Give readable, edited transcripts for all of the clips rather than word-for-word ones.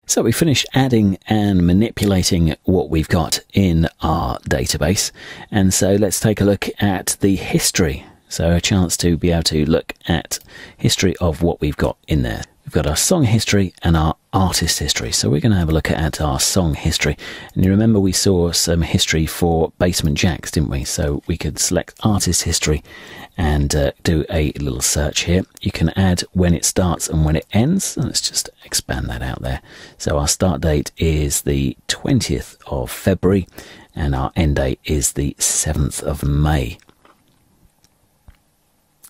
So we finished adding and manipulating what we've got in our database, and so let's take a look at the history. So a chance to be able to look at history of what we've got in there. We've got our song history and our artist history. So we're going to have a look at our song history. And you remember we saw some history for Basement Jaxx, didn't we? So we could select artist history and do a little search here. You can add when it starts and when it ends. Let's just expand that out there. So our start date is the 20th of February and our end date is the 7th of May.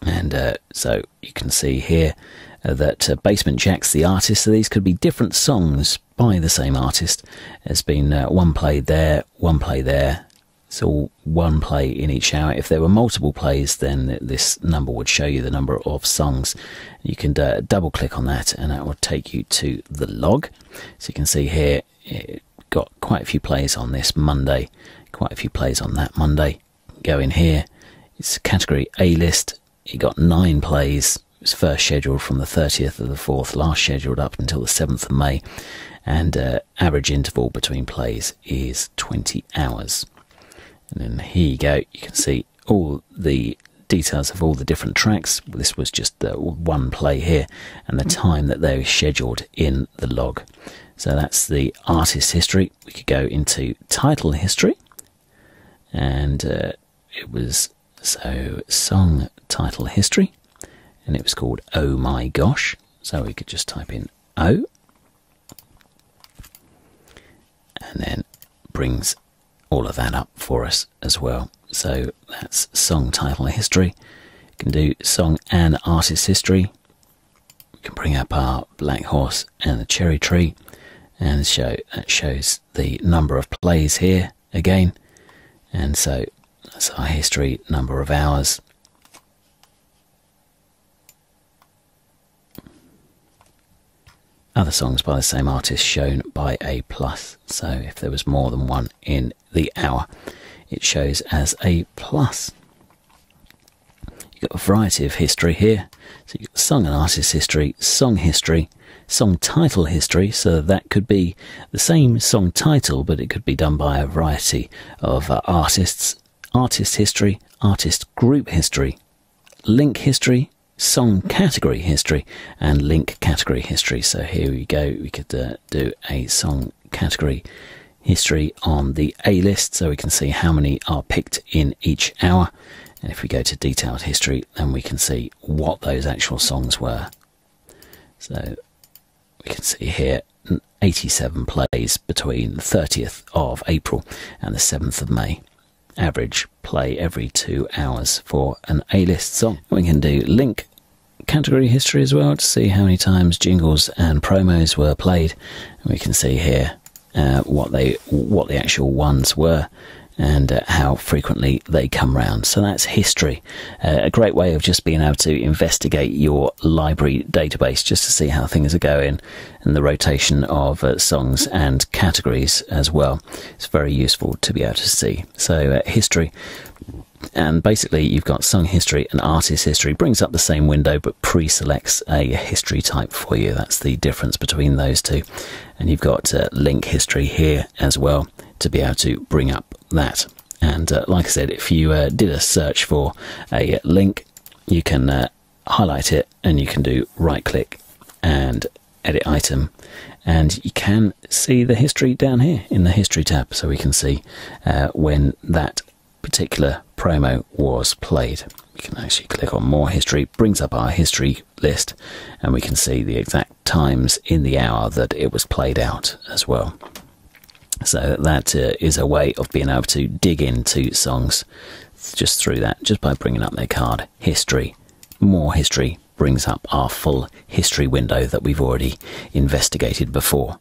And so you can see here that Basement Jaxx, the artist, so these could be different songs by the same artist. There's been one played there, one play there. It's all one play in each hour. If there were multiple plays, then this number would show you the number of songs. You can double click on that and that will take you to the log. So you can see here, it got quite a few plays on this Monday, quite a few plays on that Monday. Go in here, it's category A list. It got 9 plays. It was first scheduled from the 30th of the 4th, last scheduled up until the 7th of May, and average interval between plays is 20 hours. And then here you go, you can see all the details of all the different tracks. This was just one play here, and the time that they were scheduled in the log. So that's the artist history. We could go into title history, and it was song title history, and it was called Oh My Gosh. So we could just type in O, and then brings all of that up for us as well. So that's song title history. You can do song and artist history. We can bring up our Black Horse and the Cherry Tree, and that shows the number of plays here again. And so that's our history, number of hours. Other songs by the same artist shown by a plus. So if there was more than one in the hour, it shows as a plus. You've got a variety of history here. So you've got song and artist history, song title history. So that could be the same song title, but it could be done by a variety of artists. Artist history, artist group history, link history, song category history, and link category history. So here we go, we could do a song category history on the A list, so we can see how many are picked in each hour. And if we go to detailed history, then we can see what those actual songs were. So we can see here 87 plays between the 30th of April and the 7th of May. Average play every 2 hours for an A-list song. We can do link category history as well to see how many times jingles and promos were played. And we can see here what the actual ones were and how frequently they come round. So that's history. A great way of just being able to investigate your library database just to see how things are going and the rotation of songs and categories as well. It's very useful to be able to see. So history, and basically you've got song history and artist history. Brings up the same window but pre-selects a history type for you. That's the difference between those two. And you've got link history here as well to be able to bring up that. And like I said, if you did a search for a link, you can highlight it and you can do right click and edit item, and you can see the history down here in the history tab, so we can see when that particular promo was played. We can actually click on more history, brings up our history list, and we can see the exact times in the hour that it was played out as well. So that is a way of being able to dig into songs just through that, just by bringing up their card. History, more history, brings up our full history window that we've already investigated before.